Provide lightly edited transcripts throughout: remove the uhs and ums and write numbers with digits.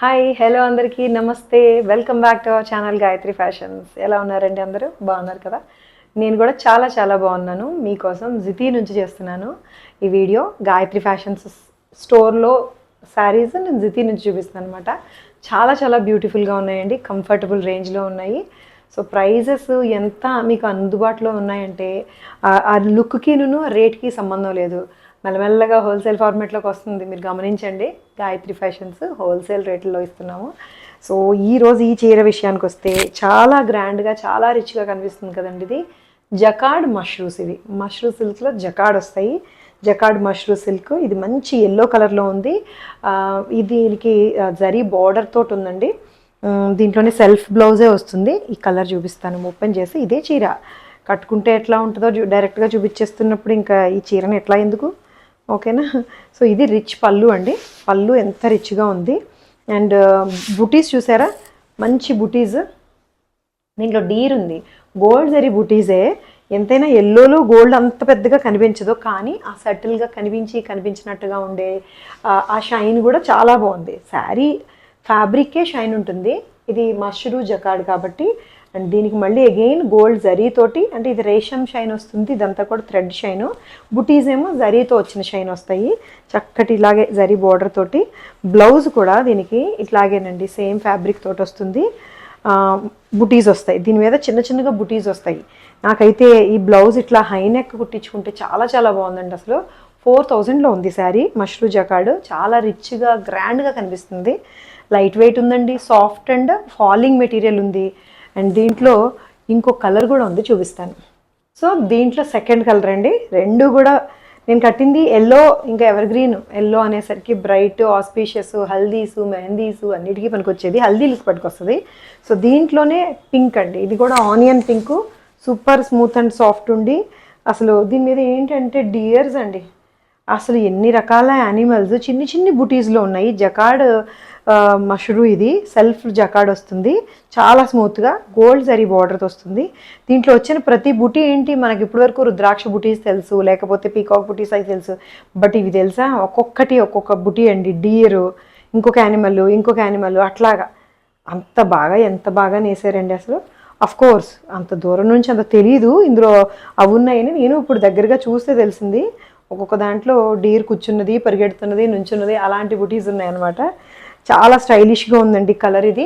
Hi hello అందరికీ నమస్తే welcome back to our channel Gayatri fashions. ఎలా ఉన్నారండి? అందరూ బాగున్నారు కదా? నేను కూడా చాలా చాలా బాగున్నాను. మీకోసం జితి నుంచి చేస్తున్నాను ఈ వీడియో. గాయత్రి ఫ్యాషన్స్ స్టోర్లో శారీస్ నేను జితి నుంచి చూపిస్తున్నాను అనమాట. చాలా చాలా బ్యూటిఫుల్గా ఉన్నాయండి, కంఫర్టబుల్ రేంజ్లో ఉన్నాయి. సో ప్రైజెస్ ఎంత మీకు అందుబాటులో ఉన్నాయంటే ఆ లుక్కిను రేట్కి సంబంధం లేదు. మెల్లమెల్లగా హోల్సేల్ ఫార్మేట్లోకి వస్తుంది, మీరు గమనించండి. గాయత్రి ఫ్యాషన్స్ హోల్సేల్ రేట్లలో ఇస్తున్నాము. సో ఈరోజు ఈ చీర విషయానికి వస్తే చాలా గ్రాండ్గా చాలా రిచ్గా కనిపిస్తుంది కదండి. ఇది జకాడ్ మష్రూ సిల్క్. ఇది మష్రూ సిల్క్లో జకాడ్ వస్తాయి. జకాడ్ మష్రూ సిల్క్ ఇది మంచి ఎల్లో కలర్లో ఉంది. దీనికి జరీ బార్డర్ తోటి ఉందండి. దీంట్లోనే సెల్ఫ్ బ్లౌజే వస్తుంది. ఈ కలర్ చూపిస్తాను ఓపెన్ చేసి. ఇదే చీర కట్టుకుంటే ఎట్లా ఉంటుందో డైరెక్ట్గా చూపించేస్తున్నప్పుడు ఇంకా ఈ చీరని ఎట్లా ఎందుకు, ఓకేనా? సో ఇది రిచ్ పళ్ళు అండి. పళ్ళు ఎంత రిచ్గా ఉంది. అండ్ బుటీస్ చూసారా, మంచి బుటీస్. దీంట్లో డీర్ ఉంది, గోల్డ్ జరీ బుటీసే. ఎంతైనా ఎల్లోలో గోల్డ్ అంత పెద్దగా కనిపించదు, కానీ ఆ సటిల్గా కనిపించినట్టుగా ఉండే ఆ షైన్ కూడా చాలా బాగుంది. శారీ ఫ్యాబ్రికే షైన్ ఉంటుంది. ఇది మష్రూ జకాడ్ కాబట్టి. అండ్ దీనికి మళ్ళీ అగైన్ గోల్డ్ జరీతోటి, అంటే ఇది రేషం షైన్ వస్తుంది, ఇదంతా కూడా థ్రెడ్ షైను. బుటీస్ ఏమో జరీతో వచ్చిన షైన్ వస్తాయి. చక్కటి ఇలాగే జరీ బోర్డర్ తోటి. బ్లౌజ్ కూడా దీనికి ఇట్లాగేనండి, సేమ్ ఫ్యాబ్రిక్ తోటి వస్తుంది. బుటీస్ వస్తాయి దీని మీద, చిన్న చిన్నగా బుటీస్ వస్తాయి. నాకైతే ఈ బ్లౌజ్ ఇట్లా హైనెక్ కుట్టించుకుంటే చాలా చాలా బాగుందండి. అసలు 4000లో ఉంది శారీ. మష్రూ జకాడ్ చాలా రిచ్గా గ్రాండ్గా కనిపిస్తుంది. లైట్ వెయిట్ ఉందండి, సాఫ్ట్ అండ్ ఫాలింగ్ మెటీరియల్ ఉంది. అండ్ దీంట్లో ఇంకో కలర్ కూడా ఉంది, చూపిస్తాను. సో దీంట్లో సెకండ్ కలర్ అండి. రెండు కూడా నేను కట్టింది ఎల్లో, ఇంకా ఎవర్ గ్రీన్. ఎల్లో అనేసరికి బ్రైట్, ఆస్పీషియస్, హల్దీసు, మెహందీసు అన్నిటికీ పనికొచ్చేది. హల్దీలకు పనికొస్తుంది. సో దీంట్లోనే పింక్ అండి. ఇది కూడా onion pink, super smooth and soft ఉండి, అసలు దీని మీద ఏంటంటే డియర్స్ అండి. అసలు ఎన్ని రకాల యానిమల్స్ చిన్ని చిన్ని బుటీస్లో ఉన్నాయి. జకాడ్ మష్రూ ఇది సెల్ఫ్ జకాడ్ వస్తుంది. చాలా స్మూత్గా గోల్డ్ జరీ బార్డర్తో వస్తుంది. దీంట్లో వచ్చిన ప్రతి బుటీ ఏంటి, మనకి ఇప్పటివరకు రుద్రాక్ష బుటీస్ తెలుసు, లేకపోతే పీకాక్ బుటీస్ అవి తెలుసు. బట్ ఇవి తెలుసా, ఒక్కొక్కటి ఒక్కొక్క బుటీ అండి. డియరు, ఇంకొక యానిమల్ అట్లాగా అంత బాగా, ఎంత బాగా నేసారండి అసలు. అఫ్ కోర్స్ అంత దూరం నుంచి అంత తెలీదు ఇందులో అవి ఉన్నాయని. నేను ఇప్పుడు దగ్గరగా చూస్తే తెలిసింది. ఒక్కొక్క దాంట్లో డీర్ కూర్చున్నది, పరిగెడుతున్నది, నుంచున్నది, అలాంటి బుటీస్ ఉన్నాయన్నమాట. చాలా స్టైలిష్గా ఉందండి కలర్ ఇది.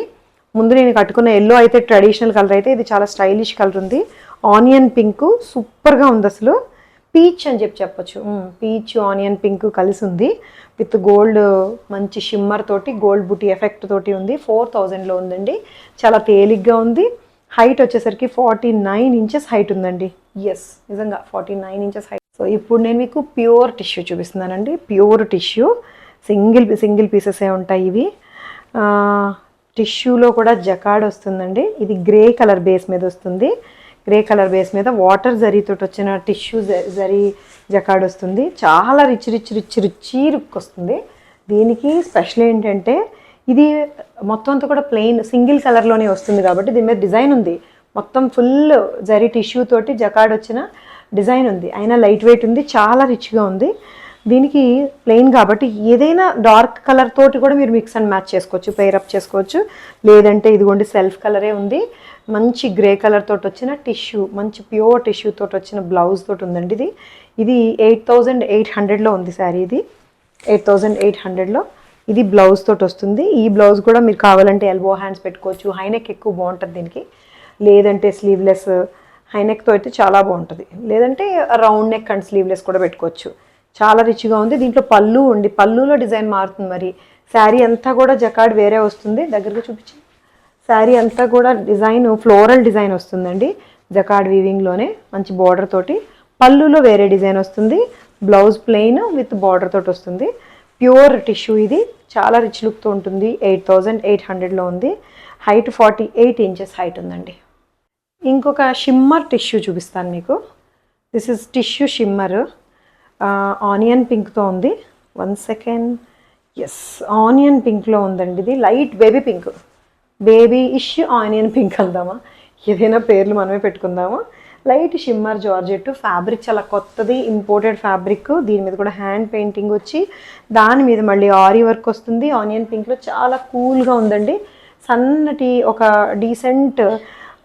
ముందు నేను కట్టుకున్న ఎల్లో అయితే ట్రెడిషనల్ కలర్, అయితే ఇది చాలా స్టైలిష్ కలర్ ఉంది. ఆనియన్ పింక్ సూపర్గా ఉంది అసలు. పీచ్ అని చెప్పొచ్చు. పీచ్ ఆనియన్ పింక్ కలిసి ఉంది విత్ గోల్డ్, మంచి షిమ్మర్ తోటి గోల్డ్ బుటీ ఎఫెక్ట్ తోటి ఉంది. 4000లో ఉందండి. చాలా తేలిగ్గా ఉంది. హైట్ వచ్చేసరికి 49 ఇంచెస్ హైట్ ఉందండి. ఎస్, నిజంగా 49 ఇంచెస్ హైట్. సో ఇప్పుడు నేను మీకు ప్యూర్ టిష్యూ చూపిస్తున్నానండి. ప్యూర్ టిష్యూ, సింగిల్ పీసెసే ఉంటాయి ఇవి. టిష్యూలో కూడా జకాడ్ వస్తుందండి. ఇది గ్రే కలర్ బేస్ మీద వస్తుంది. గ్రే కలర్ బేస్ మీద వాటర్ జరీతో వచ్చిన టిష్యూ జరీ జకాడ్ వస్తుంది. చాలా రిచ్ లుక్ వస్తుంది. దీనికి స్పెషల్ ఏంటంటే ఇది మొత్తం అంతా కూడా ప్లెయిన్ సింగిల్ కలర్లోనే వస్తుంది కాబట్టి దీని మీద డిజైన్ ఉంది. మొత్తం ఫుల్ జరీ టిష్యూ తోటి జకాడ్ వచ్చిన డిజైన్ ఉంది. అయినా లైట్ వెయిట్ ఉంది, చాలా రిచ్గా ఉంది. దీనికి ప్లెయిన్ కాబట్టి ఏదైనా డార్క్ కలర్ తోటి కూడా మీరు మిక్స్ అండ్ మ్యాచ్ చేసుకోవచ్చు, పెయిరప్ చేసుకోవచ్చు. లేదంటే ఇదిగోండి సెల్ఫ్ కలరే ఉంది. మంచి గ్రే కలర్ తోటి వచ్చిన టిష్యూ, మంచి ప్యూర్ టిష్యూ తోటి వచ్చిన బ్లౌజ్ తోటి ఉందండి. ఇది 8800లో ఉంది శారీ. ఇది 8800లో ఇది బ్లౌజ్ తోటి వస్తుంది. ఈ బ్లౌజ్ కూడా మీరు కావాలంటే ఎల్బో హ్యాండ్స్ పెట్టుకోవచ్చు. హైనెక్ ఎక్కువ బాగుంటుంది దీనికి. లేదంటే స్లీవ్లెస్, హైనెక్తో అయితే చాలా బాగుంటుంది. లేదంటే రౌండ్ నెక్ అండ్ స్లీవ్లెస్ కూడా పెట్టుకోవచ్చు. చాలా రిచ్గా ఉంది. దీంట్లో పళ్ళు ఉండి, పళ్ళులో డిజైన్ మారుతుంది. మరి శారీ అంతా కూడా జకాడ్ వేరే వస్తుంది. దగ్గరగా చూపించి, శారీ అంతా కూడా డిజైన్ ఫ్లోరల్ డిజైన్ వస్తుందండి. జకాడ్ వీవింగ్లోనే మంచి బార్డర్ తోటి. పళ్ళులో వేరే డిజైన్ వస్తుంది. బ్లౌజ్ ప్లెయిన్ విత్ బార్డర్ తోటి వస్తుంది. ప్యూర్ టిష్యూ ఇది. చాలా రిచ్ లుక్తో ఉంటుంది. 8800లో ఉంది. హైట్ 48 ఇంచెస్ హైట్ ఉందండి. ఇంకొక షిమ్మర్ టిష్యూ చూపిస్తాను మీకు. This is tissue shimmer. Onion పింక్తో ఉంది. 1 సెకండ్. ఎస్, ఆనియన్ పింక్లో ఉందండి. ఇది light baby pink, babyish onion pink అందామా, ఏదైనా పేర్లు మనమే పెట్టుకుందాము. లైట్ షిమ్మర్ జార్జెట్ ఫ్యాబ్రిక్ చాలా కొత్తది, ఇంపోర్టెడ్ ఫ్యాబ్రిక్. దీని మీద కూడా హ్యాండ్ పెయింటింగ్ వచ్చి దాని మీద మళ్ళీ ఆరీ వర్క్ వస్తుంది. ఆనియన్ పింక్లో చాలా కూల్గా ఉందండి. సన్నటి ఒక డీసెంట్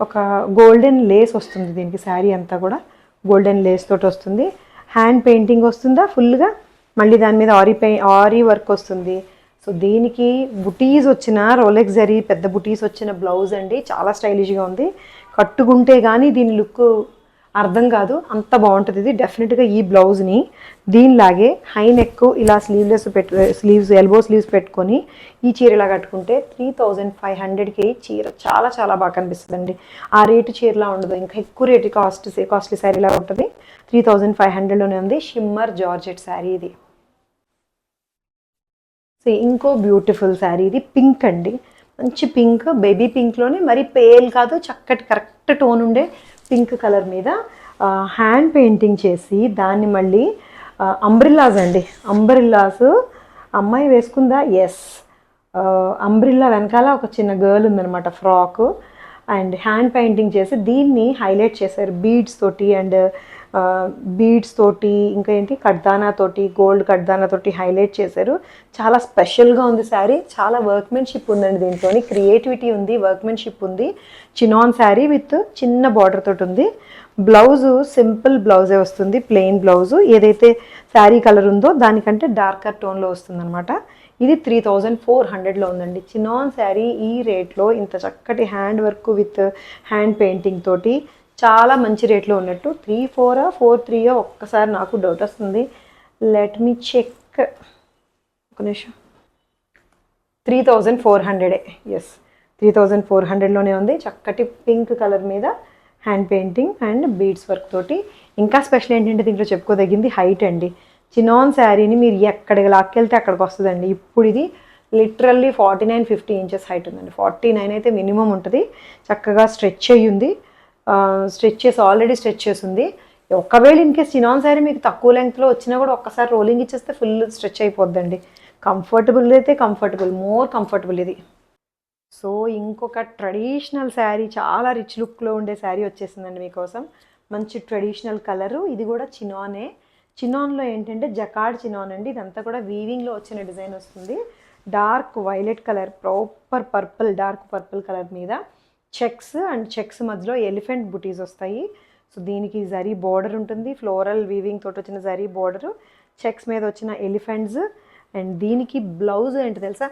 ఒక గోల్డెన్ లేస్ వస్తుంది దీనికి. శారీ అంతా కూడా గోల్డెన్ లేస్ తోటి వస్తుంది. హ్యాండ్ పెయింటింగ్ వస్తుందా ఫుల్గా, మళ్ళీ దాని మీద ఆరీ వర్క్ వస్తుంది. సో దీనికి బుటీస్ వచ్చిన రోలెక్స్ జరీ పెద్ద బుటీస్ వచ్చిన బ్లౌజ్ అండి. చాలా స్టైలిష్గా ఉంది. కట్టుకుంటే కానీ దీని లుక్ అర్థం కాదు, అంత బాగుంటుంది ఇది. డెఫినెట్గా ఈ బ్లౌజ్ని దీనిలాగే హై నెక్ ఇలా స్లీవ్స్ ఎల్బో స్లీవ్స్ పెట్టుకొని ఈ చీర ఇలా కట్టుకుంటే 3500కి చీర చాలా చాలా బాగా కనిపిస్తుందండి. ఆ రేటు చీరలా ఉండదు, ఇంకా ఎక్కువ రేటు కాస్ట్లీ శారీలా ఉంటుంది. 3500లోనే ఉంది. షిమ్మర్ జార్జెట్ శారీ ఇది. సో ఇంకో బ్యూటిఫుల్ శారీ ఇది. పింక్ అండి, మంచి పింక్, బేబీ పింక్లోనే మరి పేల్ కాదు, చక్కటి కరెక్ట్ టోన్ ఉండే పింక్ కలర్ మీద హ్యాండ్ పెయింటింగ్ చేసి దాన్ని మళ్ళీ అంబ్రిల్లాస్ అండి. అంబ్రిల్లాస్ అమ్మాయి వేసుకుందా? ఎస్. అంబ్రిల్లా వెనకాల ఒక చిన్న గర్ల్ ఉందనమాట, ఫ్రాక్. అండ్ హ్యాండ్ పెయింటింగ్ చేసి దీన్ని హైలైట్ చేశారు బీడ్స్ తోటి. అండ్ బీడ్స్ తోటి ఇంకా ఏంటి కడ్దానా తోటి, గోల్డ్ కడ్దానా తోటి హైలైట్ చేశారు. చాలా స్పెషల్గా ఉంది శారీ. చాలా వర్క్మెన్షిప్ ఉందండి దీంట్లో, క్రియేటివిటీ ఉంది, వర్క్మెన్షిప్ ఉంది. చినాన్ శారీ విత్ చిన్న బార్డర్ తోటి ఉంది. బ్లౌజు సింపుల్ బ్లౌజే వస్తుంది, ప్లెయిన్ బ్లౌజు. ఏదైతే శారీ కలర్ ఉందో దానికంటే డార్కర్ టోన్లో వస్తుందన్నమాట. ఇది 3400లో ఉందండి. చినాన్ శారీ ఈ రేట్లో ఇంత చక్కటి hand work with hand painting తోటి చాలా మంచి రేట్లో ఉన్నట్టు. 34 43 ఒక్కసారి నాకు డౌట్ వస్తుంది. Let me check. ఒక నిమిషం. 3400. ఎస్, 3400లోనే ఉంది. చక్కటి పింక్ కలర్ మీద hand painting and beads work తోటి. ఇంకా స్పెషల్ ఏంటంటే దీంట్లో చెప్పుకోదగింది హైట్ అండి. చినాన్ శారీని మీరు ఎక్కడికి లాక్కెళ్తే అక్కడికి వస్తుందండి. ఇప్పుడు ఇది లిటరల్లీ 49-50 ఇంచెస్ హైట్ ఉందండి. 49 అయితే మినిమం ఉంటుంది. చక్కగా స్ట్రెచ్ అయ్యింది. ఆల్రెడీ స్ట్రెచ్ చేసి ఉంది. ఒకవేళ ఇన్కేస్ చినాన్ శారీ మీకు తక్కువ లెంగ్త్లో వచ్చినా కూడా ఒక్కసారి రోలింగ్ ఇచ్చేస్తే ఫుల్ స్ట్రెచ్ అయిపోద్దండి. కంఫర్టబుల్ అయితే మోర్ కంఫర్టబుల్ ఇది. సో ఇంకొక ట్రెడిషనల్ శారీ, చాలా రిచ్ లుక్లో ఉండే శారీ వచ్చేసిందండి మీకోసం. మంచి ట్రెడిషనల్ కలరు. ఇది కూడా చినానే. చినాన్లో ఏంటంటే జకార్డ్ చినాన్ అండి. ఇదంతా కూడా వీవింగ్లో వచ్చిన డిజైన్ వస్తుంది. Dark violet colour, proper purple, dark purple colour మీద చెక్స్ అండ్ చెక్స్ మధ్యలో ఎలిఫెంట్ బుటీస్ వస్తాయి. సో దీనికి జరీ బోర్డర్ ఉంటుంది, ఫ్లోరల్ వీవింగ్ తోటి వచ్చిన జరీ బోర్డరు, చెక్స్ మీద వచ్చిన ఎలిఫెంట్స్. అండ్ దీనికి బ్లౌజ్ ఏంటి తెలుసా?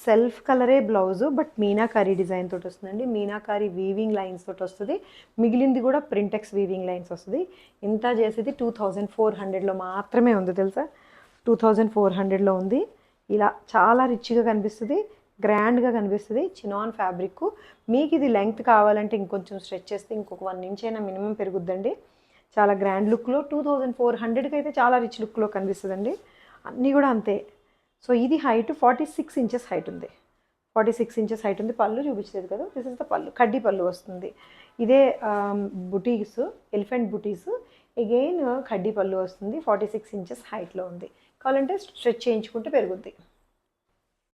సెల్ఫ్ కలరే బ్లౌజు, బట్ మీనాకారీ డిజైన్ తోటి వస్తుందండి. మీనాకారీ వీవింగ్ లైన్స్ తోటి వస్తుంది. మిగిలింది కూడా ప్రింటెక్స్ వీవింగ్ లైన్స్ వస్తుంది. ఇంత చేసేది 2400లో మాత్రమే ఉంది తెలుసా. 2400లో ఉంది. ఇలా చాలా రిచ్గా కనిపిస్తుంది, గ్రాండ్గా కనిపిస్తుంది. Chinon fabric. మీకు ఇది లెంగ్త్ కావాలంటే ఇంకొంచెం స్ట్రెచ్ చేస్తే ఇంకొక 1 ఇంచ్ అయినా మినిమం పెరుగుద్దండి. చాలా గ్రాండ్ లుక్లో 2400కి అయితే చాలా రిచ్ లుక్లో కనిపిస్తుందండి. అన్నీ కూడా అంతే. సో ఇది హైట్ 46 ఇంచెస్ హైట్ ఉంది. 46 ఇంచెస్ హైట్ ఉంది. పళ్ళు చూపించలేదు కదా, దిస్ ఇస్ ద పళ్ళు. కడ్డీ పళ్ళు వస్తుంది. ఇదే బుటీస్, ఎలిఫెంట్ బుటీస్. అగైన్ కడ్డీ పళ్ళు వస్తుంది. 46 ఇంచెస్ హైట్లో ఉంది. కావాలంటే స్ట్రెచ్ చేయించుకుంటే పెరుగుద్ది.